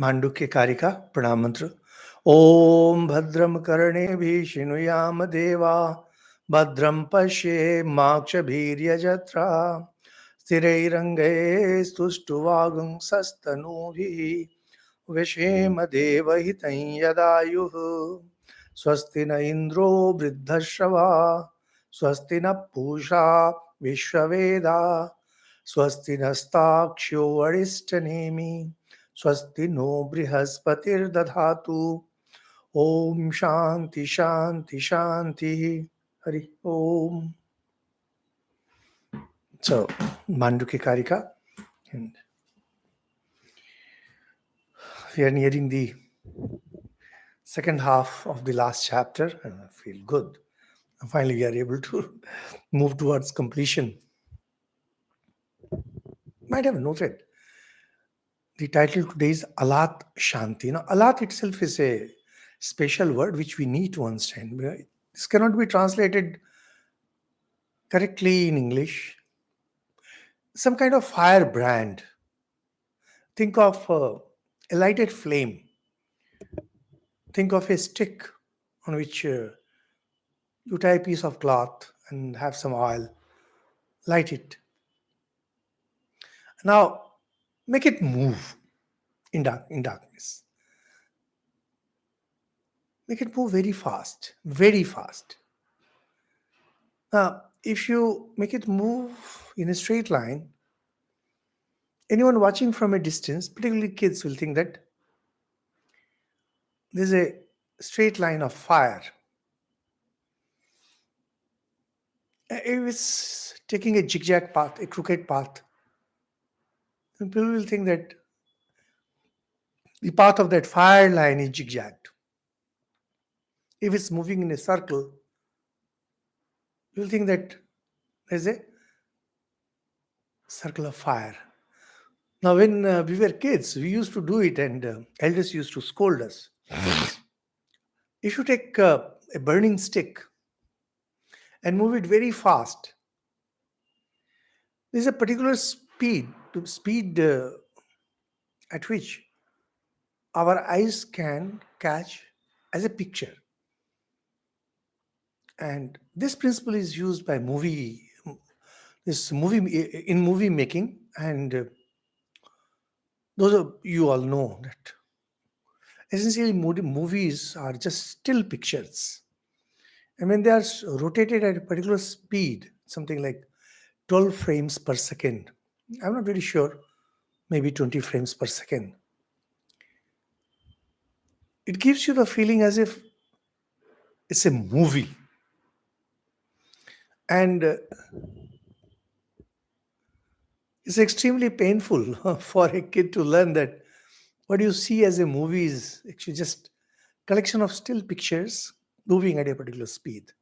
Mandukya Karika, Pranam Mantra. Om Bhadram Karnebi Shinuyam Deva Bhadram Pashe Makshabhirya Jatra Sthirairangaye Stushtuvagung Sastanuvi Vishema Deva Hitan Yadayuh Swasti na Indro Vriddhashava Swasti na Pusha Vishwaveda Swasti Nastakshyo Varishthanemi Swasti no Brihaspati'r Dadhatu Om Shanti Shanti Shanti Hari Om. So, Mandukya Karika, and we are nearing the second half of the last chapter, and I feel good. And finally, we are able to move towards completion. You might have noted the title today is Alât Shanti. Now, Alât itself is a special word which we need to understand. This cannot be translated correctly in English. Some kind of firebrand. Think of a lighted flame. Think of a stick on which you tie a piece of cloth and have some oil. Light it. Now, make it move in darkness. Make it move very fast, very fast. Now, if you make it move in a straight line, anyone watching from a distance, particularly kids, will think that there's a straight line of fire. If it's taking a zigzag path, a crooked path, then people will think that the path of that fire line is zigzagged. If it's moving in a circle, you'll think that there's a circle of fire. Now, when we were kids, we used to do it, and elders used to scold us. If you take a burning stick and move it very fast, there's a particular speed at which our eyes can catch as a picture. And this principle is used by movie making, and those of you all know that essentially movies are just still pictures. And when they are rotated at a particular speed, something like 12 frames per second, I'm not very sure, maybe 20 frames per second, it gives you the feeling as if it's a movie. And it's extremely painful for a kid to learn that what you see as a movie is actually just collection of still pictures moving at a particular speed.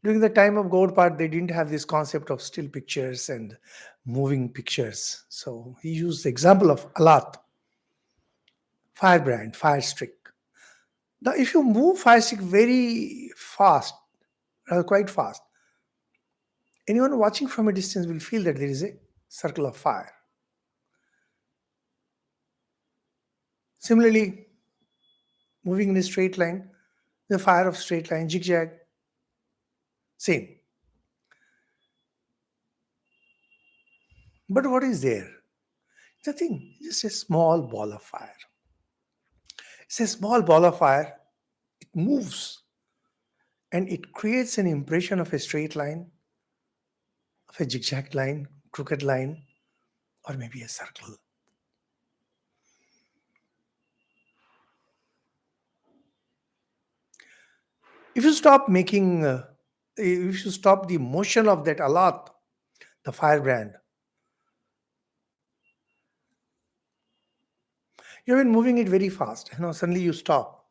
During the time of Gaudapada, they didn't have this concept of still pictures and moving pictures. So he used the example of Alat, firebrand, fire stick. Now, if you move fire stick very fast, quite fast, anyone watching from a distance will feel that there is a circle of fire. Similarly, moving in a straight line, the fire of straight line, zigzag, same. But what is there? Nothing, just a small ball of fire. It's a small ball of fire, it moves, and it creates an impression of a straight line, of a zigzag line, crooked line, or maybe a circle. If you stop if you stop the motion of that Alat, the firebrand, you've been moving it very fast. Suddenly you stop.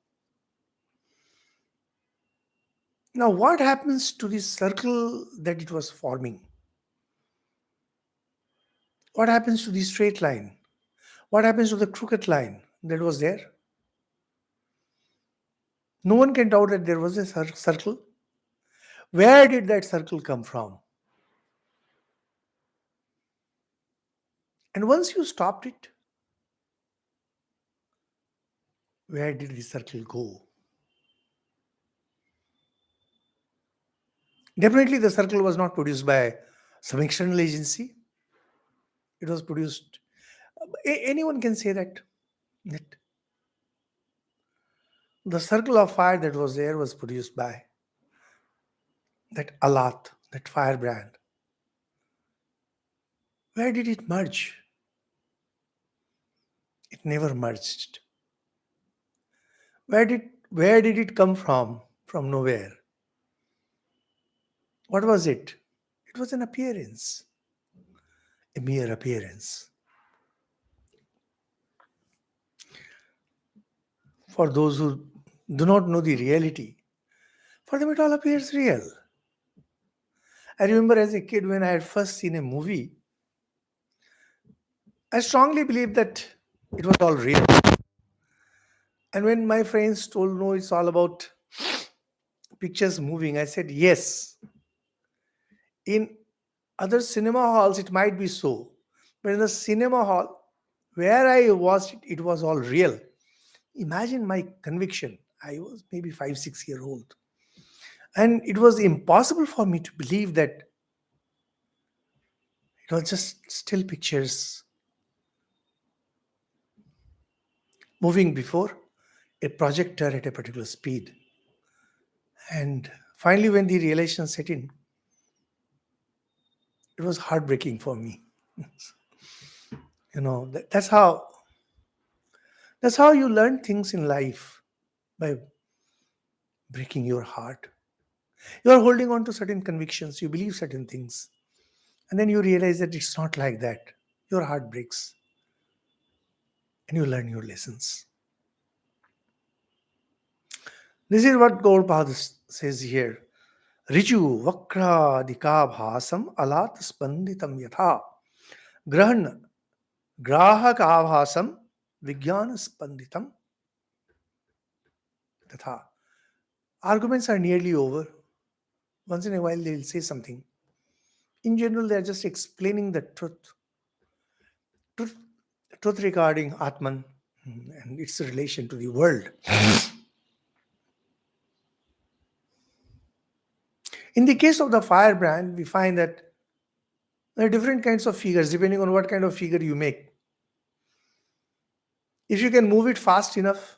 Now, what happens to the circle that it was forming? What happens to the straight line? What happens to the crooked line that was there? No one can doubt that there was a circle. Where did that circle come from? And once you stopped it, where did the circle go? Definitely, the circle was not produced by some external agency. It was produced. Anyone can say that the circle of fire that was there was produced by that Alat, that firebrand. Where did it merge? It never merged. Where did it come from? From nowhere. What was it? It was an appearance, a mere appearance. For those who do not know the reality, for them it all appears real. I remember as a kid when I had first seen a movie, I strongly believed that it was all real. And when my friends told no, it's all about pictures moving, I said yes. In other cinema halls, it might be so. But in the cinema hall where I watched it, it was all real. Imagine my conviction. I was maybe 5, 6 years old. And it was impossible for me to believe that it was just still pictures moving before a projector at a particular speed. And finally, when the realization set in, it was heartbreaking for me. That's how you learn things in life, by breaking your heart. You are holding on to certain convictions, you believe certain things, and then you realize that it's not like that. Your heart breaks and you learn your lessons. This is what Gaudapada says here. Riju vakra dikabhasam alat spanditam yatha grahan grahak avhasam vigyan spanditam tatha. Arguments are nearly over. Once in a while they will say something. In general, they are just explaining the truth, truth regarding Atman and its relation to the world. In the case of the firebrand, we find that there are different kinds of figures depending on what kind of figure you make. If you can move it fast enough,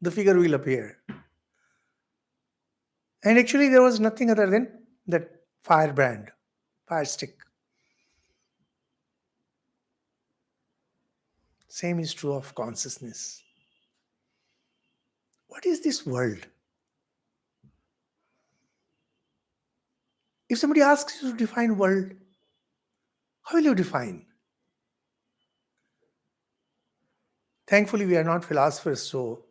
the figure will appear. And actually, there was nothing other than that firebrand, fire stick. Same is true of consciousness. What is this world? If somebody asks you to define world, how will you define? Thankfully, we are not philosophers, so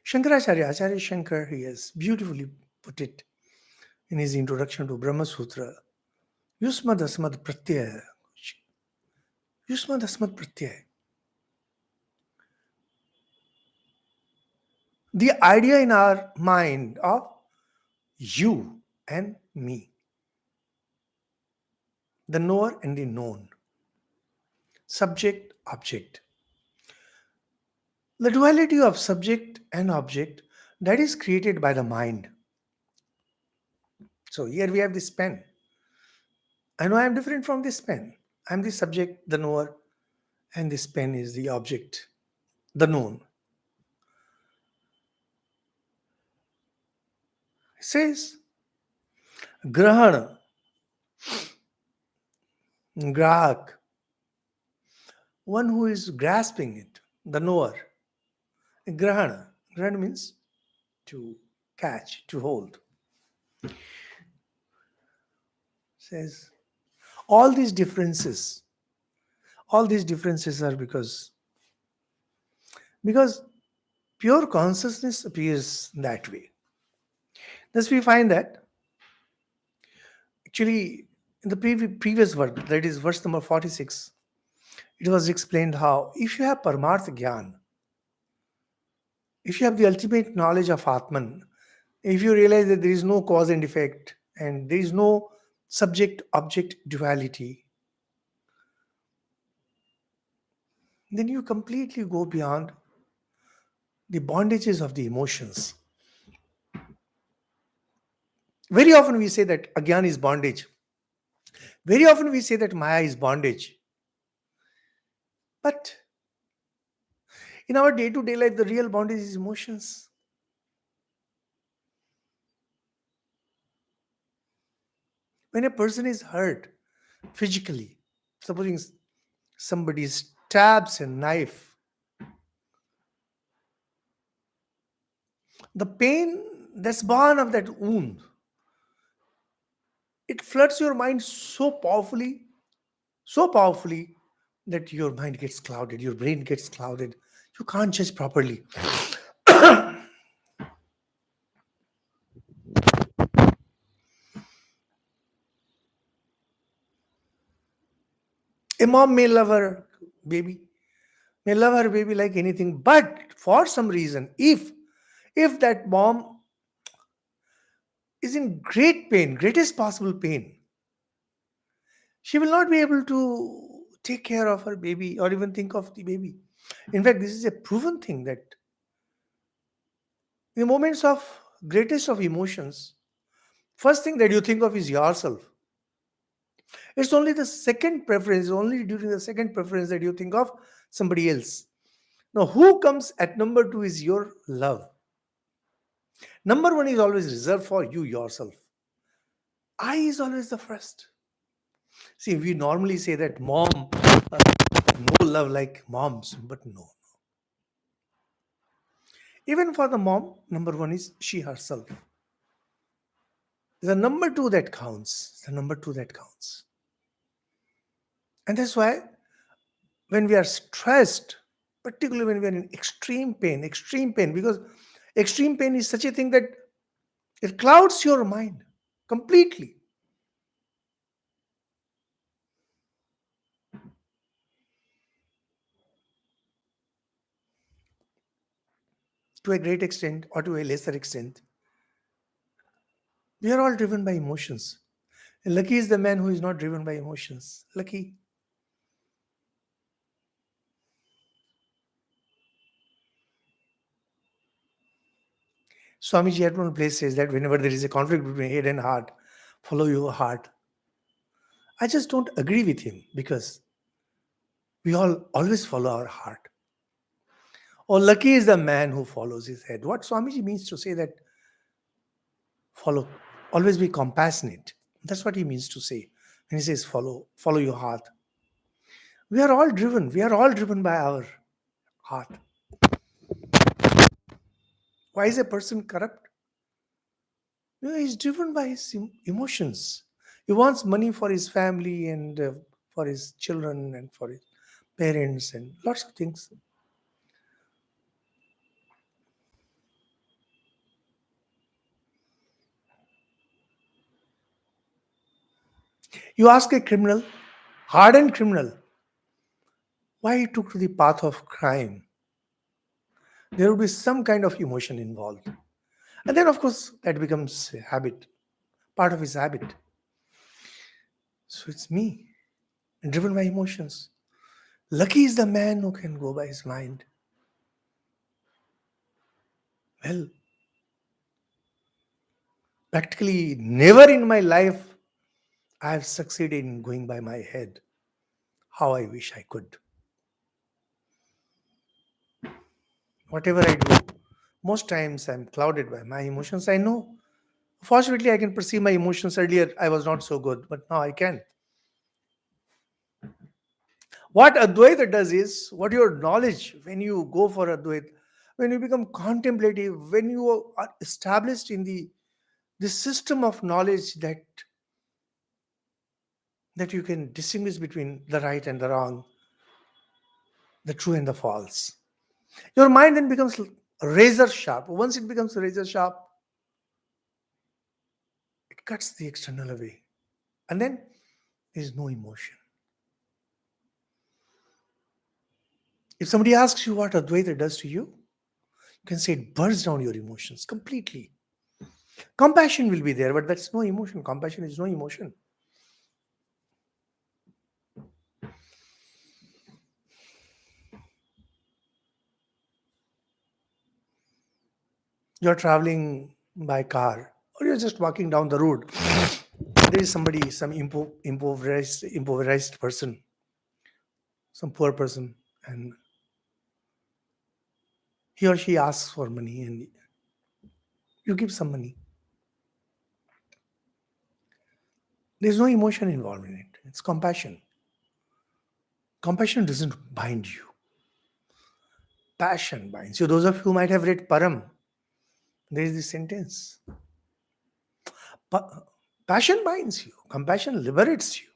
Shankaracharya, Acharya Shankar, he has beautifully put it in his introduction to Brahma Sutra. Yusmad asmad pratyaya. Yusmad asmad pratyaya. The idea in our mind of you and me, the knower and the known, subject, object. The duality of subject and object, that is created by the mind. So here we have this pen. I know I am different from this pen. I am the subject, the knower, and this pen is the object, the known. It says, Grahana, Grahak, one who is grasping it, the knower. Grahana. Grahana means to catch, to hold. Says all these differences are because pure consciousness appears that way. Thus we find that actually in the previous verse, that is verse number 46, it was explained how if you have Paramartha Gyan, if you have the ultimate knowledge of Atman, if you realize that there is no cause and effect and there is no subject object duality, then you completely go beyond the bondages of the emotions. Very often we say that Agyan is bondage. Very often we say that Maya is bondage. But in our day to day life, the real bondage is emotions. When a person is hurt physically, supposing somebody stabs a knife, the pain that's born of that wound, it floods your mind so powerfully that your mind gets clouded, your brain gets clouded. You can't judge properly. A mom may love her baby, may love her baby like anything, but for some reason, if that mom is in great pain, greatest possible pain, she will not be able to take care of her baby or even think of the baby. In fact, this is a proven thing that in moments of greatest of emotions, first thing that you think of is yourself. It's only the second preference, only during the second preference that you think of somebody else. Now, who comes at number two is your love. Number one is always reserved for you yourself. I is always the first. See, we normally say that mom, no love like moms, but no. Even for the mom, number one is she herself. The number two that counts. The number two that counts. And that's why when we are stressed, particularly when we are in extreme pain, because extreme pain is such a thing that it clouds your mind completely. To a great extent or to a lesser extent, we are all driven by emotions. And lucky is the man who is not driven by emotions. Lucky. Swamiji at one place says that whenever there is a conflict between head and heart, follow your heart. I just don't agree with him because we all always follow our heart. Or lucky is the man who follows his head. What Swamiji means to say that follow, always be compassionate. That's what he means to say when he says follow your heart. We are all driven by our heart. Why is a person corrupt? He's driven by his emotions. He wants money for his family and for his children and for his parents and lots of things. You ask a criminal, hardened criminal, why he took to the path of crime. There will be some kind of emotion involved. And then, of course, that becomes a habit, part of his habit. So it's me, driven by emotions. Lucky is the man who can go by his mind. Well, practically never in my life I have succeeded in going by my head. How I wish I could. Whatever I do, most times I'm clouded by my emotions. I know. Fortunately, I can perceive my emotions. Earlier, I was not so good, but now I can. What Advaita does is, what your knowledge, when you go for Advaita, when you become contemplative, when you are established in the system of knowledge that you can distinguish between the right and the wrong, the true and the false. Your mind then becomes razor sharp. Once it becomes razor sharp, it cuts the external away. And then there is no emotion. If somebody asks you what Advaita does to you, you can say it burns down your emotions completely. Compassion will be there, but that's no emotion. Compassion is no emotion. You're traveling by car, or you're just walking down the road. There is somebody, some impoverished person, some poor person, and he or she asks for money, and you give some money. There's no emotion involved in it. It's compassion. Compassion doesn't bind you. Passion binds you. Those of you who might have read Param, there is this sentence. Pa- Passion binds you. Compassion liberates you.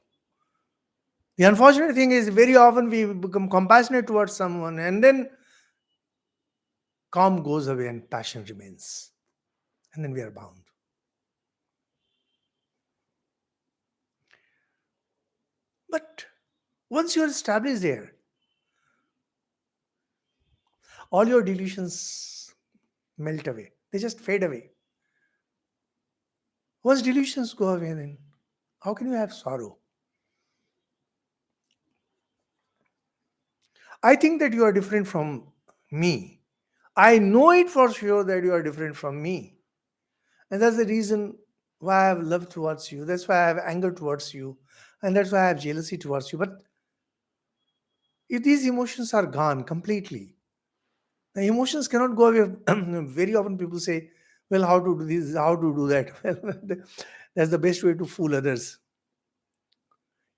The unfortunate thing is, very often we become compassionate towards someone, and then calm goes away and passion remains. And then we are bound. But once you are established there, all your delusions melt away. They just fade away. Once delusions go away, then how can you have sorrow? I think that you are different from me. I know it for sure that you are different from me. And that's the reason why I have love towards you. That's why I have anger towards you. And that's why I have jealousy towards you. But if these emotions are gone completely, the emotions cannot go away. Very often people say, well, how to do this, how to do that. Well, that's the best way to fool others.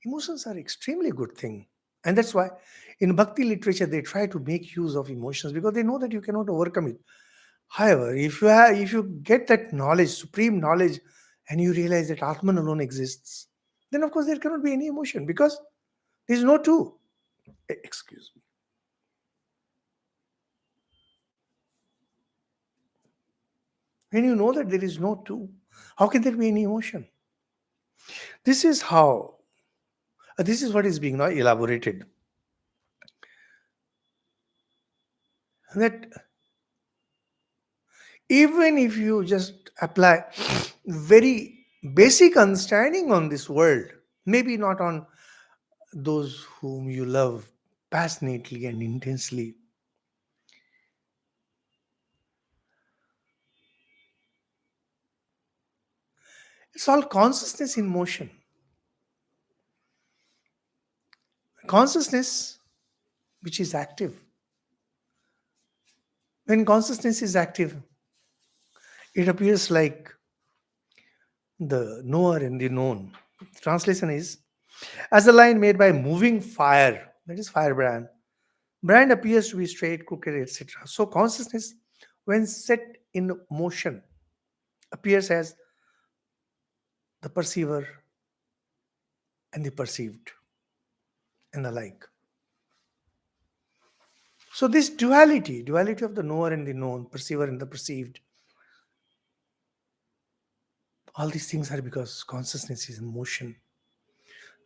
Emotions are extremely good thing. And that's why in Bhakti literature, they try to make use of emotions because they know that you cannot overcome it. However, if you get that knowledge, supreme knowledge, and you realize that Atman alone exists, then of course there cannot be any emotion because there is no two. Excuse me. When you know that there is no two, how can there be any emotion? This is how, this is what is being now elaborated. That even if you just apply very basic understanding on this world, maybe not on those whom you love passionately and intensely, it's all consciousness in motion. Consciousness which is active. When consciousness is active, it appears like the knower and the known. Translation is, as a line made by moving fire, that is firebrand, brand appears to be straight, crooked, etc. So consciousness, when set in motion, appears as the perceiver and the perceived and the like. So this duality of the knower and the known, perceiver and the perceived, all these things are because consciousness is in motion.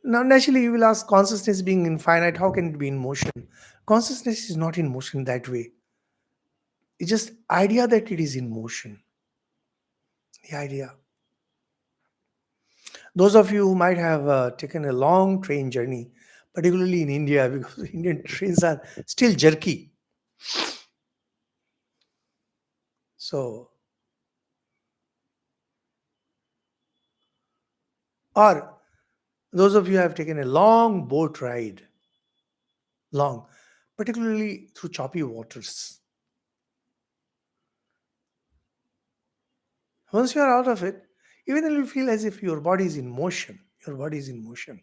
Now, naturally, you will ask, consciousness being infinite, how can it be in motion? Consciousness is not in motion that way. It's just idea that it is in motion. The idea. Those of you who might have taken a long train journey, particularly in India, because Indian trains are still jerky. So, or those of you who have taken a long boat ride, long, particularly through choppy waters. Once you are out of it, even then you feel as if your body is in motion. Your body is in motion.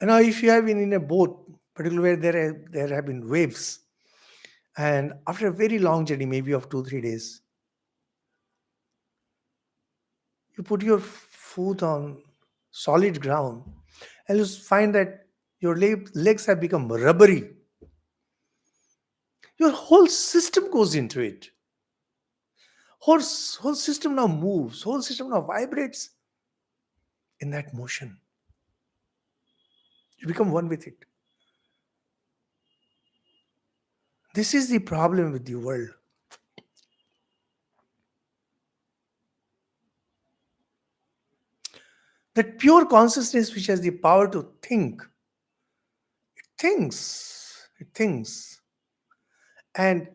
And now, if you have been in a boat, particularly where there have been waves, and after a very long journey, maybe of 2 3 days, you put your foot on solid ground, and you find that your legs have become rubbery. Your whole system goes into it. Whole system now moves. Whole system now vibrates in that motion. You become one with it. This is the problem with the world. That pure consciousness which has the power to think, it thinks. It thinks. And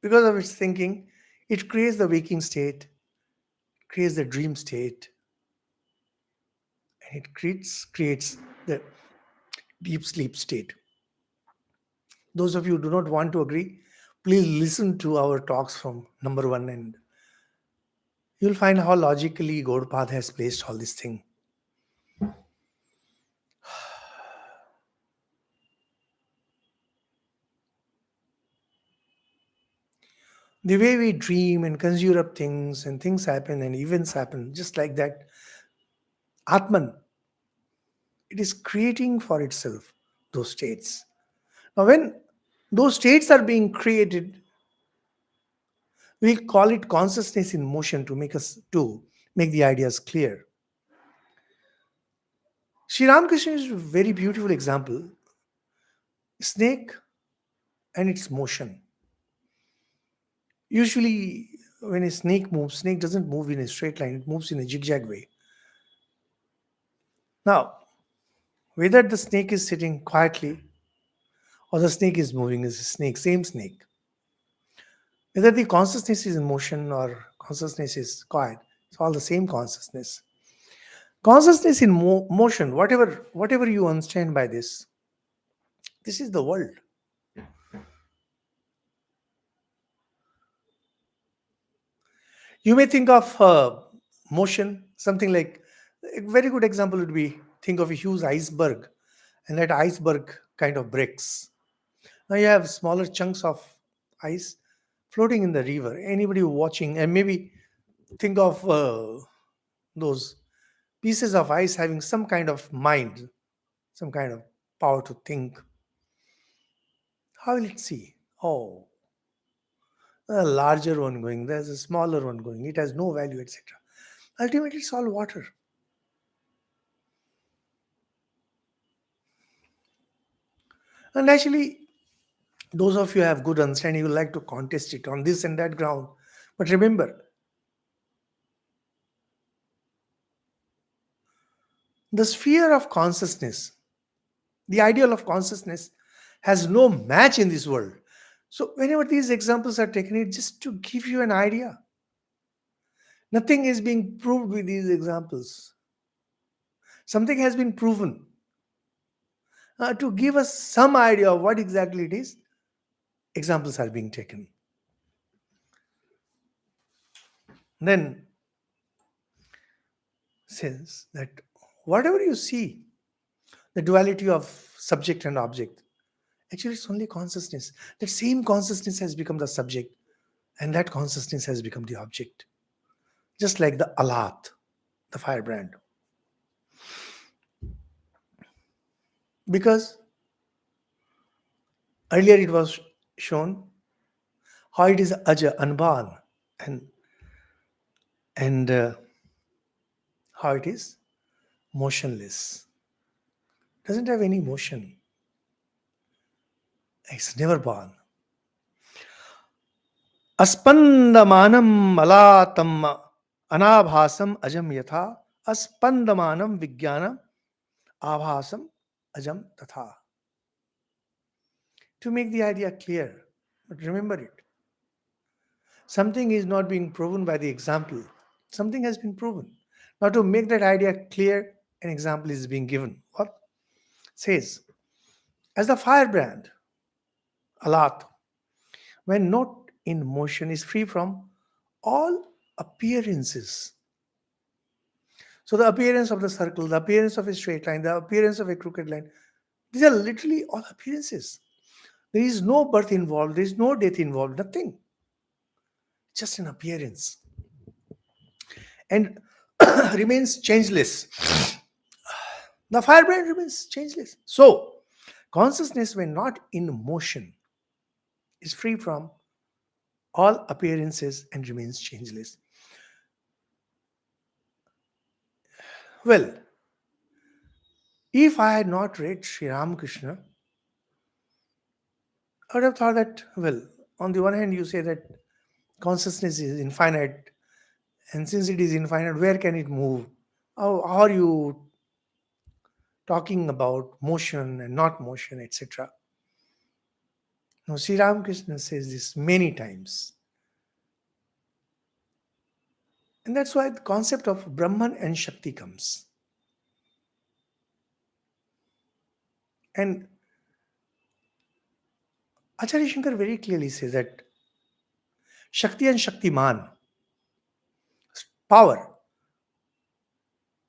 because of its thinking, it creates the waking state, creates the dream state, and it creates the deep sleep state. Those of you who do not want to agree, please listen to our talks from number one, and you'll find how logically Gaudapada has placed all this thing. The way we dream and conjure up things, and things happen and events happen, just like that, Atman, it is creating for itself those states. Now, when those states are being created, we call it consciousness in motion to make the ideas clear. Sri Ramakrishna is a very beautiful example. Snake and its motion. Usually, when a snake moves, snake doesn't move in a straight line; it moves in a zigzag way. Now, whether the snake is sitting quietly or the snake is moving is a snake, same snake. Whether the consciousness is in motion or consciousness is quiet, it's all the same consciousness. Consciousness in motion, whatever you understand by this is the world. You may think of motion, something like a very good example would be think of a huge iceberg, and that iceberg kind of breaks. Now you have smaller chunks of ice floating in the river. Anybody watching, and maybe think of those pieces of ice having some kind of mind, some kind of power to think. How will it see? Oh, a larger one going, there's a smaller one going, it has no value, etc. Ultimately, it's all water. And actually, those of you who have good understanding, you like to contest it on this and that ground. But remember, the sphere of consciousness, the ideal of consciousness, has no match in this world. So, whenever these examples are taken, it's just to give you an idea. Nothing is being proved with these examples. Something has been proven. To give us some idea of what exactly it is, examples are being taken. Then says that whatever you see, the duality of subject and object, actually it's only consciousness. That same consciousness has become the subject, and that consciousness has become the object. Just like the Alat, the firebrand. Because earlier it was shown how it is aja, unborn, and and how it is motionless. Doesn't have any motion. It's never born. Aspandamanam alatam anabhasam ajam yatha aspandamanam vijnanam abhasam ajam tatha. To make the idea clear, but remember it. Something is not being proven by the example. Something has been proven. Now to make that idea clear, an example is being given. What? Says, as the firebrand, Alat, when not in motion, is free from all appearances. So the appearance of the circle, the appearance of a straight line, the appearance of a crooked line, these are literally all appearances. There is no birth involved, there is no death involved, nothing. Just an appearance. And remains changeless. The firebrand remains changeless. So, consciousness, when not in motion, is free from all appearances and remains changeless. Well, if I had not read Sri Ramakrishna, I would have thought that, well, on the one hand, you say that consciousness is infinite, and since it is infinite, where can it move? How are you talking about motion and not motion, etc.? Now, Sri Ramakrishna says this many times. And that's why the concept of Brahman and Shakti comes. And Acharya Shankar very clearly says that Shakti and Shaktiman, power,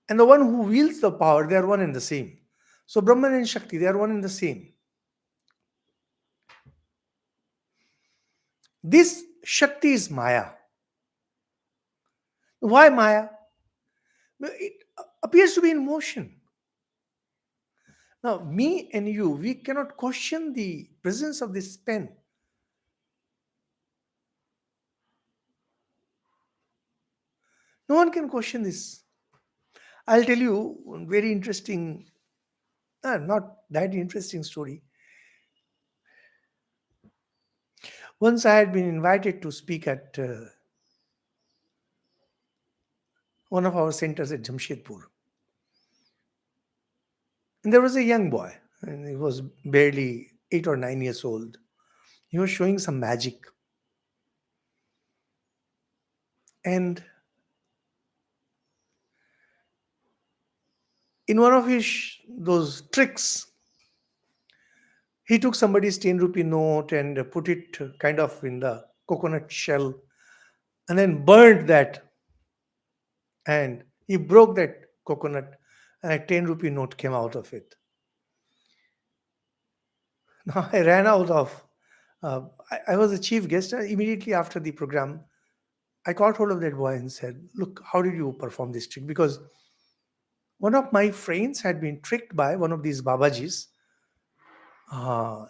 and the one who wields the power, they are one and the same. So Brahman and Shakti, they are one and the same. This Shakti is Maya. Why Maya? Well, it appears to be in motion. Now, me and you, we cannot question the presence of this pen. No one can question this. I'll tell you one very interesting, not that interesting story. Once I had been invited to speak at one of our centers at Jamshedpur. And there was a young boy, and he was barely 8 or 9 years old. He was showing some magic. And in one of his those tricks, he took somebody's 10 rupee note and put it kind of in the coconut shell and then burned that. And he broke that coconut, and a 10 rupee note came out of it. Now I ran out of, I was a chief guest. Immediately after the program, I caught hold of that boy and said, "Look, how did you perform this trick?" Because one of my friends had been tricked by one of these Babajis uh,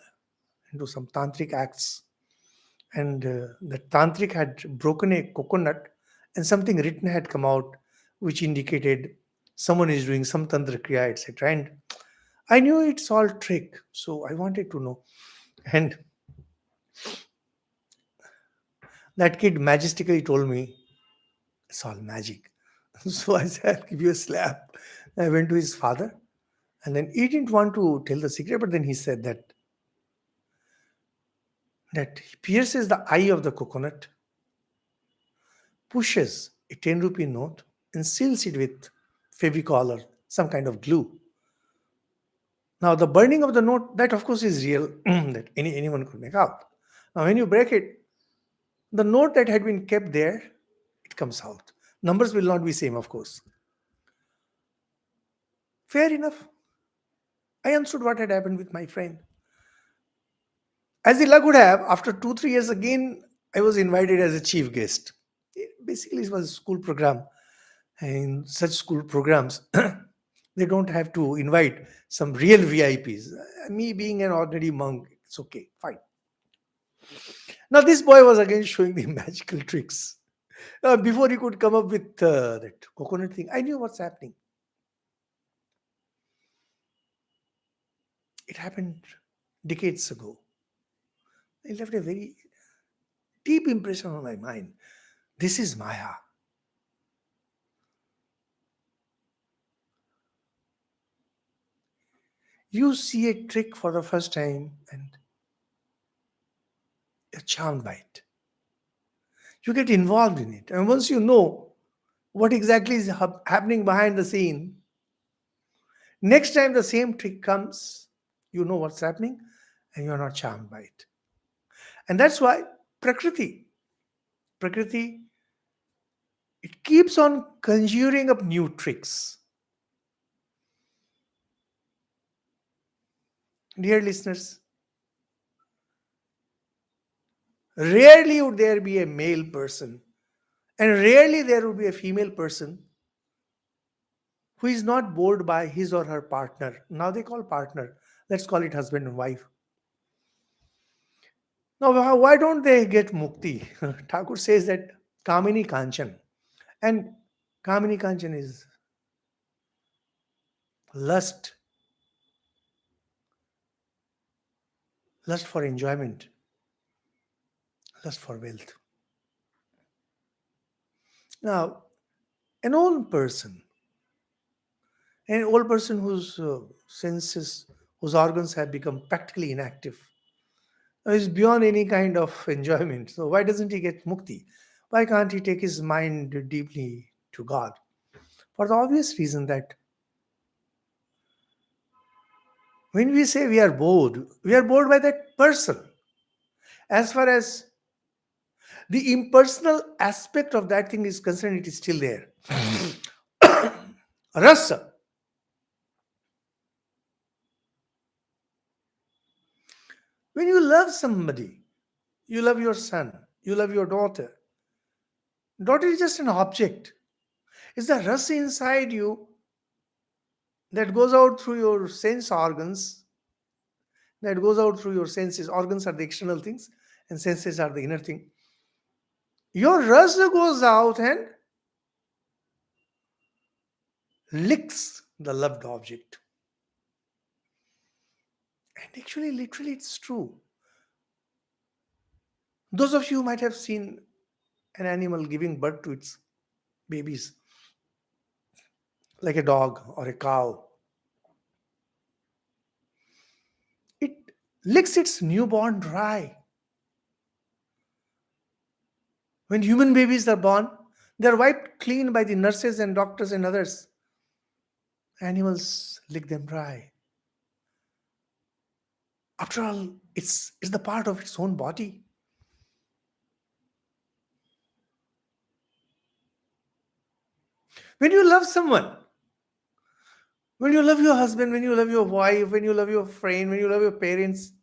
into some tantric acts. And the tantric had broken a coconut, and something written had come out which indicated someone is doing some tantra kriya, etc. And I knew it's all trick, so I wanted to know. And that kid majestically told me, "It's all magic." So I said, "I'll give you a slap." I went to his father, and then he didn't want to tell the secret, but then he said that he pierces the eye of the coconut, pushes a 10 rupee note, and seals it with Fevicol or some kind of glue. Now, the burning of the note, that of course is real, that anyone could make out. Now, when you break it, the note that had been kept there, it comes out. Numbers will not be same, of course. Fair enough. I understood what had happened with my friend. As the luck would have, after 2, 3 years again, I was invited as a chief guest. Basically, it was a school program. And such school programs, they don't have to invite some real VIPs. Me being an ordinary monk, it's okay, fine. Now, this boy was again showing the magical tricks. Before he could come up with that coconut thing, I knew what's happening. It happened decades ago. It left a very deep impression on my mind. This is Maya. You see a trick for the first time and you're charmed by it. You get involved in it. And once you know what exactly is happening behind the scene, next time the same trick comes, you know what's happening and you're not charmed by it. And that's why Prakriti, it keeps on conjuring up new tricks. Dear listeners, rarely would there be a male person, and rarely there would be a female person who is not bored by his or her partner. Now they call partner. Let's call it husband and wife. Now, why don't they get mukti? Thakur says that Kamini Kanchan. And Kamini Kanchan is lust, lust for enjoyment, lust for wealth. Now, an old person, an old person whose senses, whose organs have become practically inactive, is beyond any kind of enjoyment. So why doesn't he get mukti? Why can't he take his mind deeply to God? For the obvious reason that when we say we are bored by that person. As far as the impersonal aspect of that thing is concerned, it is still there. Rasa. When you love somebody, you love your son, you love your daughter. Daughter is just an object. It's the rasa inside you that goes out through your sense organs, that goes out through your senses. Organs are the external things, and senses are the inner thing. Your rasa goes out and licks the loved object. And actually, literally, it's true. Those of you might have seen an animal giving birth to its babies, like a dog or a cow. It licks its newborn dry. When human babies are born, they're wiped clean by the nurses and doctors and others. Animals lick them dry. After all, it's the part of its own body. When you love someone, when you love your husband, when you love your wife, when you love your friend, when you love your parents,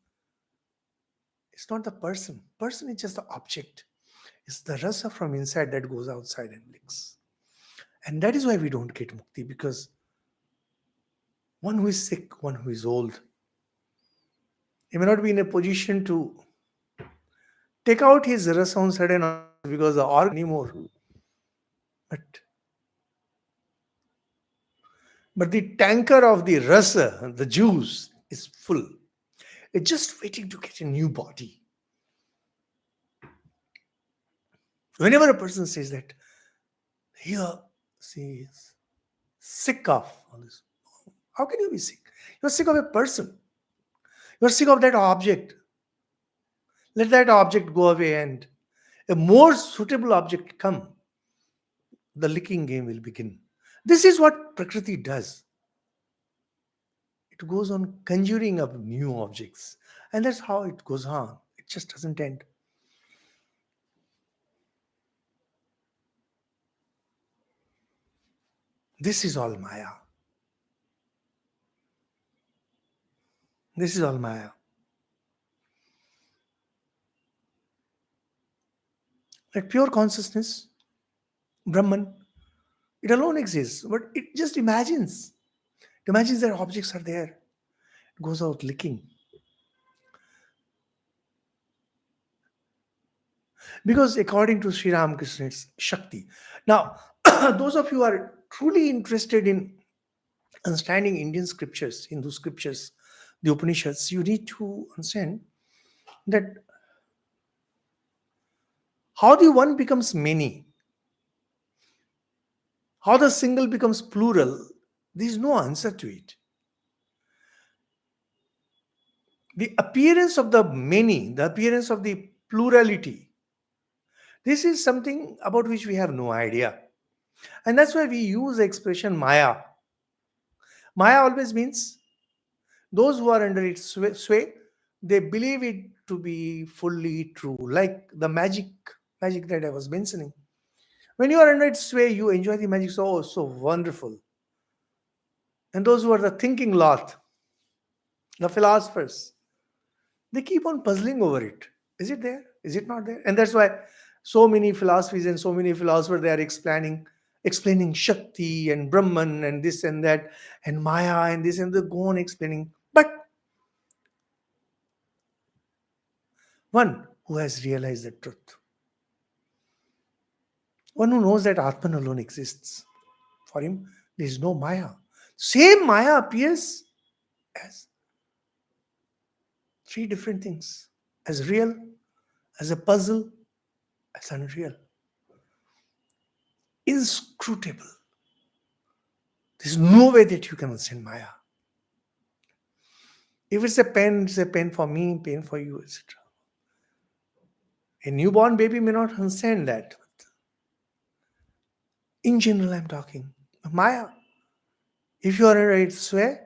it's not the person. Person is just the object. It's the rasa from inside that goes outside and licks. And that is why we don't get mukti, because one who is sick, one who is old, he may not be in a position to take out his rasa on certain because the organ anymore. But the tanker of the rasa, the juice, is full. It's just waiting to get a new body. Whenever a person says that, here, see, is sick of all this. How can you be sick? You're sick of a person. You're sick of that object. Let that object go away and a more suitable object come. The licking game will begin. This is what Prakriti does. It goes on conjuring up new objects. And that's how it goes on. It just doesn't end. This is all Maya. This is all Maya. Like pure consciousness, Brahman, it alone exists, but it just imagines. It imagines that objects are there. It goes out licking. Because according to Sri Ramakrishna, it's Shakti. Now, those of you who are truly interested in understanding Indian scriptures, Hindu scriptures, the Upanishads, you need to understand that how the one becomes many, how the single becomes plural, there is no answer to it. The appearance of the many, the appearance of the plurality, this is something about which we have no idea. And that's why we use the expression Maya. Maya always means those who are under its sway, they believe it to be fully true, like the magic that I was mentioning. When you are under its sway, you enjoy the magic so wonderful. And those who are the thinking lot, the philosophers, they keep on puzzling over it. Is it there? Is it not there? And that's why so many philosophies and so many philosophers, they are explaining Shakti and Brahman and this and that and Maya and this, and they go on explaining. But one who has realized the truth, one who knows that Atman alone exists, for him there is no Maya. Same Maya appears as three different things: as real, as a puzzle, as unreal, inscrutable. There's no way that you can understand Maya. If it's a pen for me, pen for you, etc. A newborn baby may not understand that. In general, I'm talking. Maya, if you are a way,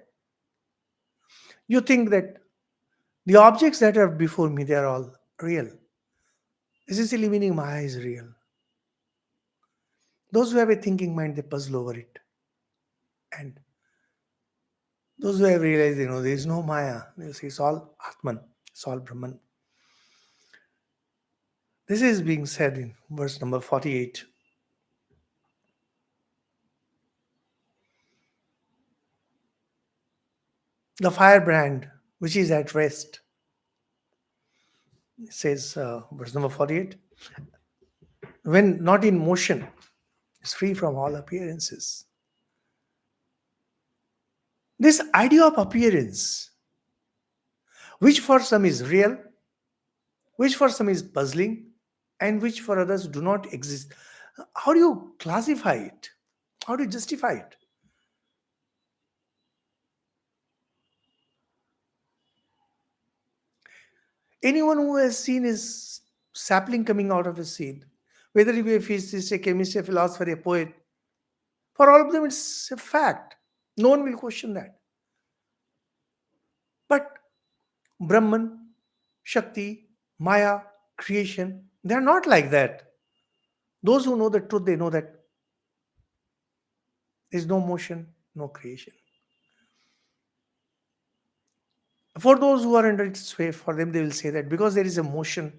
you think that the objects that are before me, they are all real. Essentially meaning Maya is real. Those who have a thinking mind, they puzzle over it. And those who have realized, there is no Maya. They say it's all Atman, it's all Brahman. This is being said in verse number 48. The firebrand, which is at rest, says verse number 48, when not in motion, is free from all appearances. This idea of appearance, which for some is real, which for some is puzzling, and which for others do not exist. How do you classify it? How do you justify it? Anyone who has seen his sapling coming out of his seed, whether he be a physicist, a chemist, a philosopher, a poet, for all of them it's a fact. No one will question that. But Brahman, Shakti, Maya, creation, they are not like that. Those who know the truth, they know that there is no motion, no creation. For those who are under its sway, for them they will say that because there is a motion.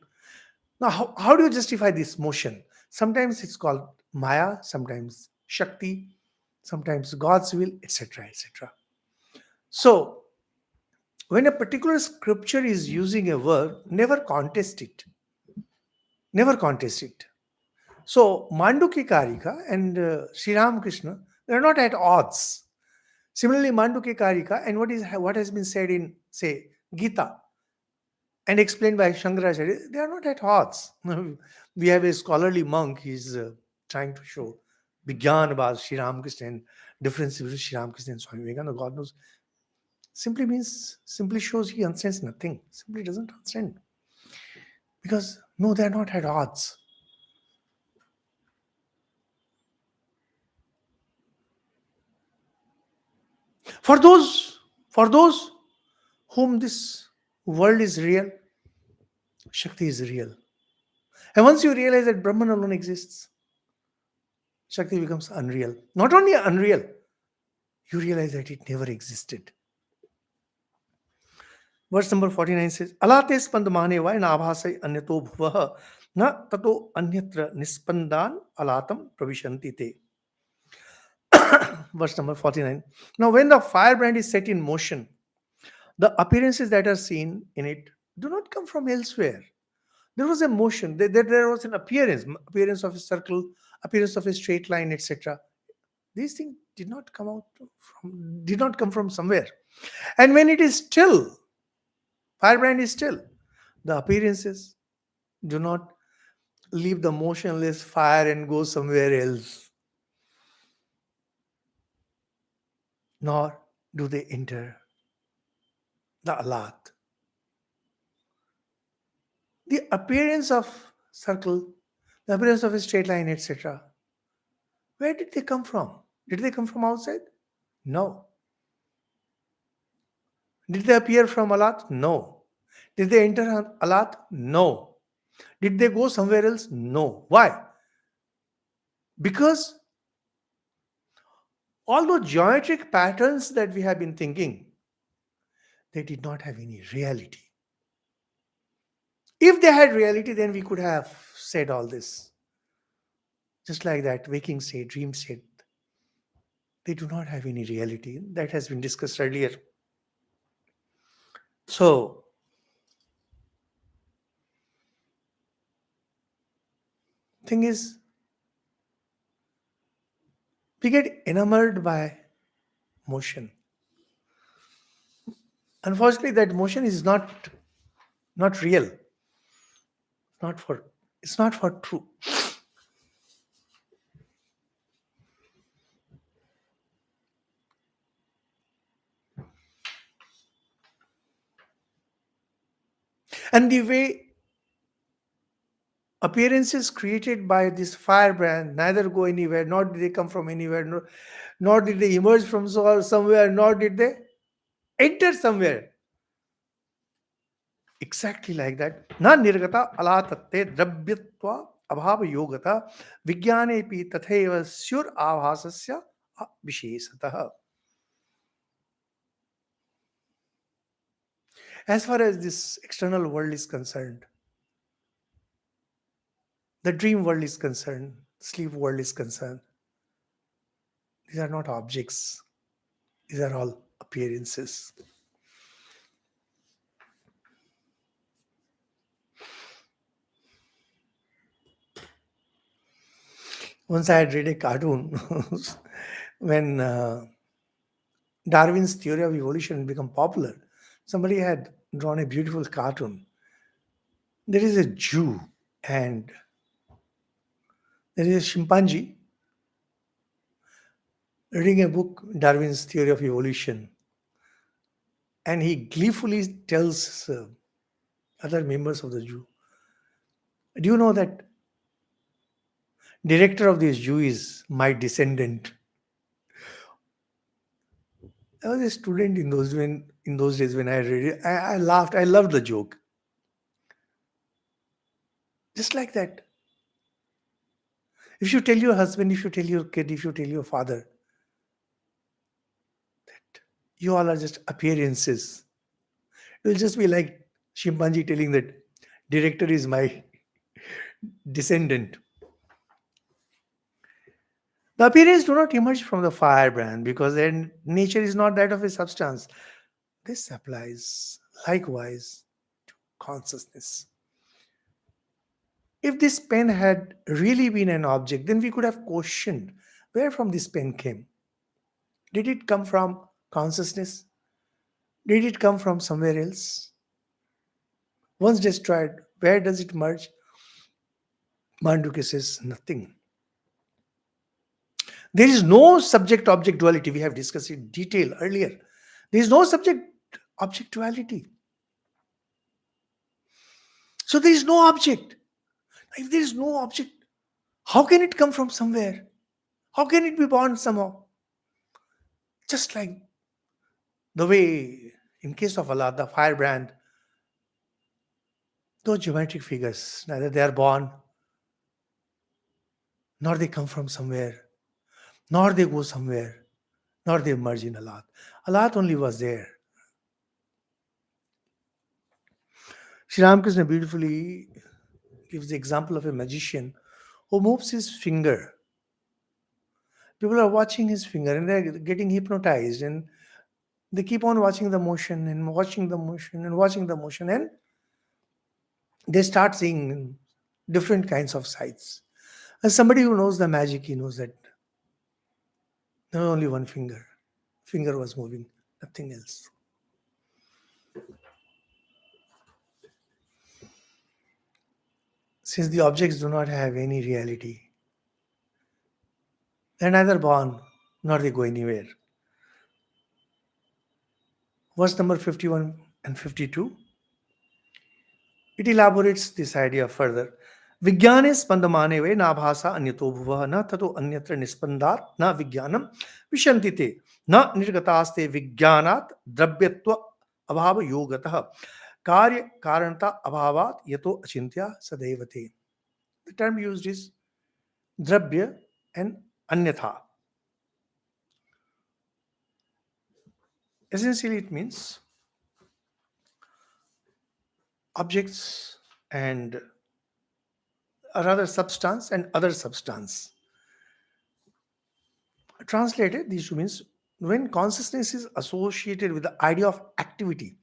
Now, how do you justify this motion? Sometimes it's called Maya, sometimes Shakti, sometimes God's will, etc. etc. So, when a particular scripture is using a word, never contest it. Never contest it. So, Mandukya Karika and Sri Ramakrishna, they are not at odds. Similarly, Mandukya Karika and what has been said in, say, Gita and explained by Shankaracharya, they are not at odds. We have a scholarly monk, he's trying to show Vigyan about Sri Ramakrishna and difference between Sri Ramakrishna and Swami Vivekananda. God knows. Simply shows he understands nothing. Simply doesn't understand. Because, no, they are not at odds. For those whom this world is real, Shakti is real. And once you realize that Brahman alone exists, Shakti becomes unreal. Not only unreal, you realize that it never existed. Verse number 49 says, Alate spandamane vai nabhasai anyato bhuvaha na tato anyatra nispandan alatam pravishanti te. Verse number 49. Now, when the firebrand is set in motion, the appearances that are seen in it do not come from elsewhere. There was a motion, there was an appearance of a circle, appearance of a straight line, etc. These things did not come from somewhere. And when it is still, firebrand is still, the appearances do not leave the motionless fire and go somewhere else, nor do they enter the Alat. The appearance of circle, the appearance of a straight line, etc. Where did they come from? Did they come from outside? No. Did they appear from Alat? No. Did they enter Alat? No. Did they go somewhere else? No. Why? Because all those geometric patterns that we have been thinking, they did not have any reality. If they had reality, then we could have said all this. Just like that, waking state, dream state, they do not have any reality. That has been discussed earlier. So, thing is, we get enamored by motion. Unfortunately, that motion is not real. It's not for true. And the way Appearances created by this firebrand neither go anywhere, nor did they come from anywhere, nor did they emerge from somewhere, nor did they enter somewhere. Exactly like that. Na nirgata alatatte drabyatva abhava yogata vigyanepi tatheva syur avhasasya vishesatah. As far as this external world is concerned, the dream world is concerned, sleep world is concerned, these are not objects. These are all appearances. Once I had read a cartoon when Darwin's theory of evolution had become popular. Somebody had drawn a beautiful cartoon. There is a Jew and there is a chimpanzee reading a book, Darwin's Theory of Evolution, and he gleefully tells other members of the Jew, "Do you know that director of this Jew is my descendant?" I was a student in those days when I read it. I laughed. I loved the joke. Just like that. If you tell your husband, if you tell your kid, if you tell your father, you all are just appearances. It will just be like chimpanzee telling that director is my descendant. The appearance do not emerge from the firebrand because their nature is not that of a substance. This applies likewise to consciousness. If this pen had really been an object, then we could have questioned where from this pen came. Did it come from consciousness? Did it come from somewhere else? Once destroyed, where does it merge? Mandukya says nothing. There is no subject object duality. We have discussed in detail earlier. There is no subject object duality. So there is no object. If there is no object, how can it come from somewhere? How can it be born somehow? Just like the way, in case of Allah, the firebrand, those geometric figures, neither they are born, nor they come from somewhere, nor they go somewhere, nor they emerge in Alat. Alat only was there. Sri Ramakrishna beautifully gives the example of a magician who moves his finger. People are watching his finger and they're getting hypnotized, and they keep on watching the motion and watching the motion and watching the motion, and they start seeing different kinds of sights. As somebody who knows the magic, he knows that there was only one finger. Finger was moving, nothing else. Since the objects do not have any reality, they're neither born nor they go anywhere. Verse number 51 and 52, it elaborates this idea further. Vigyane spandamane ve na bhasa anyato bhuva na tato anyatra nispandat na vigyanam vishantite na nirgataste vigyanat drabyatva abhava yogatah karya karanata abhavat yato achintya sadaivate. The term used is drabya and anyatha. Essentially, it means objects and rather substance and other substance. Translated, these two means when consciousness is associated with the idea of activity.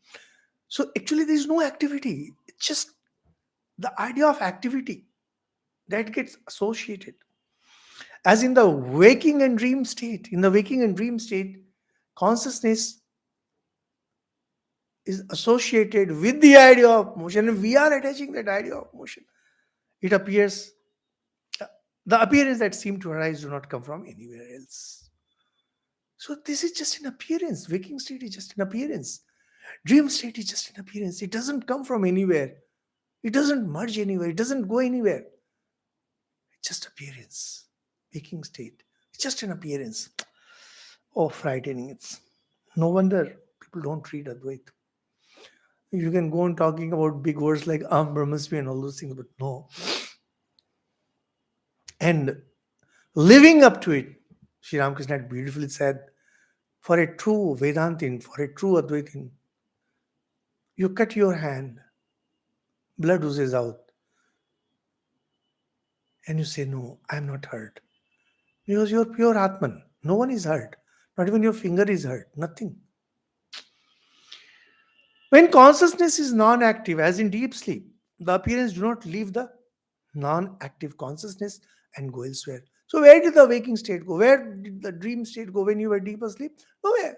So actually, there is no activity. It's just the idea of activity that gets associated. As in the waking and dream state, consciousness is associated with the idea of motion, and we are attaching that idea of motion. It appears, the appearance that seem to arise do not come from anywhere else. So this is just an appearance. Waking state is just an appearance. Dream state is just an appearance. It doesn't come from anywhere. It doesn't merge anywhere. It doesn't go anywhere. It's just appearance. Waking state. It's just an appearance. Oh, frightening. It's no wonder people don't read Advaita. You can go on talking about big words like Brahmasmi and all those things, but no. And living up to it, Sri Ramakrishna had beautifully said, for a true Vedantin, for a true Advaitin, you cut your hand, blood oozes out, and you say, no, I'm not hurt. Because you're pure Atman. No one is hurt. Not even your finger is hurt. Nothing. When consciousness is non-active, as in deep sleep, the appearance do not leave the non-active consciousness and go elsewhere. So where did the waking state go? Where did the dream state go when you were deep asleep? Nowhere.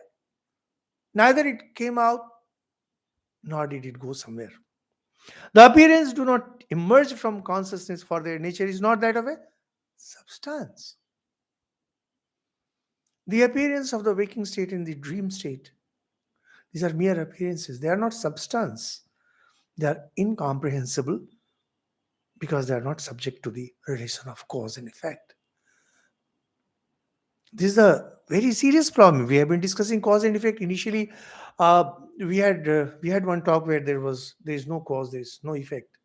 Neither it came out nor did it go somewhere. The appearance do not emerge from consciousness, for their nature is not that of a substance. The appearance of the waking state and the dream state, these are mere appearances. They are not substance. They are incomprehensible because they are not subject to the relation of cause and effect. This is a very serious problem. We have been discussing cause and effect. Initially, we had one talk where there is no cause, there is no effect.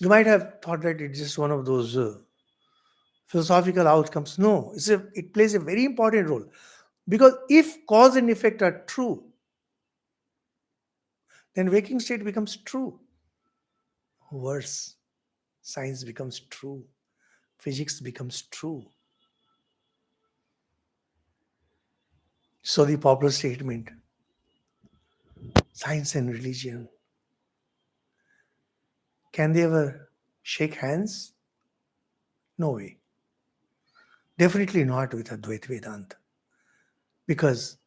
You might have thought that it's just one of those philosophical outcomes. No, it plays a very important role, because if cause and effect are true, then waking state becomes true. Worse, science becomes true. Physics becomes true. So the popular statement, science and religion, can they ever shake hands? No way. Definitely not with Advaita Vedanta. Because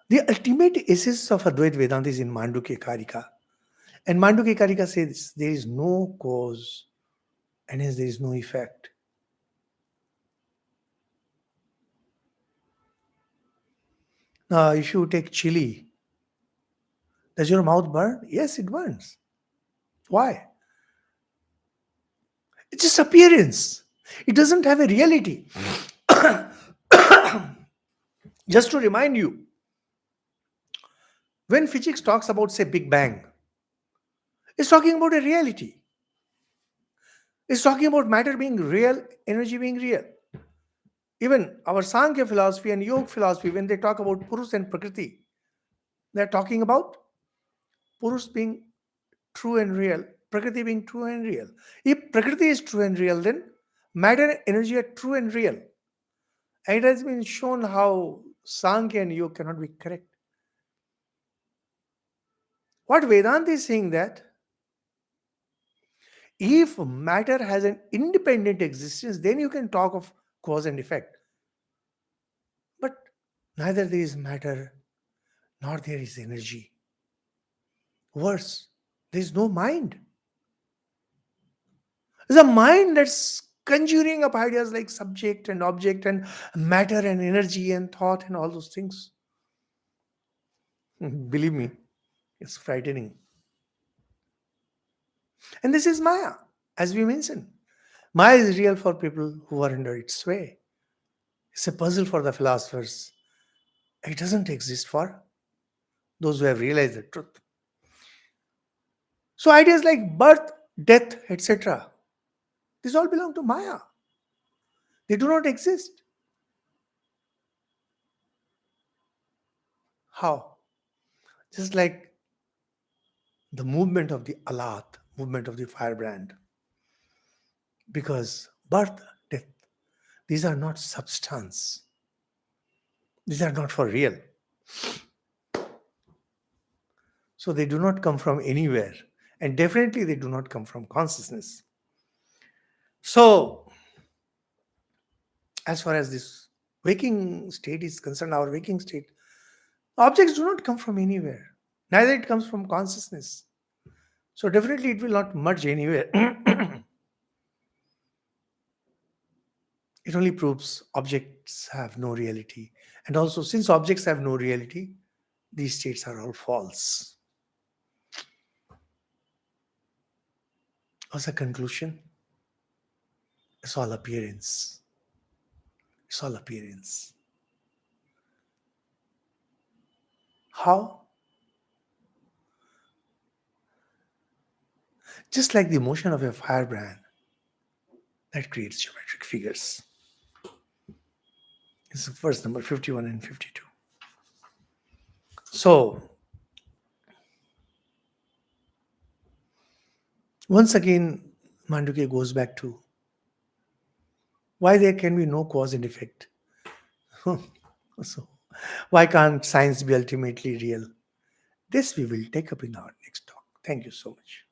the ultimate essence of Advaita Vedanta is in Mandukya Karika. And Mandukya Karika says there is no cause and hence there is no effect. Now, if you take chili, does your mouth burn? Yes, it burns. Why? It's just appearance. It doesn't have a reality. Just to remind you, when physics talks about, say, Big Bang, it's talking about a reality. It's talking about matter being real, energy being real. Even our Sankhya philosophy and Yoga philosophy, when they talk about Purus and Prakriti, they're talking about Purus being true and real, Prakriti being true and real. If Prakriti is true and real, then matter and energy are true and real. And it has been shown how Sankhya and Yoga cannot be correct. What Vedanta is saying that if matter has an independent existence, then you can talk of cause and effect. But neither there is matter nor there is energy. Worse, there is no mind. There's a mind that's conjuring up ideas like subject and object and matter and energy and thought and all those things. Believe me, it's frightening. And this is Maya, as we mentioned. Maya is real for people who are under its sway. It's a puzzle for the philosophers. It doesn't exist for those who have realized the truth. So ideas like birth, death, etc., these all belong to Maya. They do not exist. How? Just like the movement of the Alat, movement of the firebrand. Because birth, death, these are not substance. These are not for real. So they do not come from anywhere. And definitely they do not come from consciousness. So, as far as this waking state is concerned, our waking state, objects do not come from anywhere. Neither it comes from consciousness. So definitely it will not merge anywhere. It only proves objects have no reality. And also, since objects have no reality, these states are all false. As a conclusion, it's all appearance. It's all appearance. How? Just like the motion of a firebrand that creates geometric figures. This is verse number 51 and 52. So, once again, Mandukya goes back to why there can be no cause and effect. So, why can't science be ultimately real? This we will take up in our next talk. Thank you so much.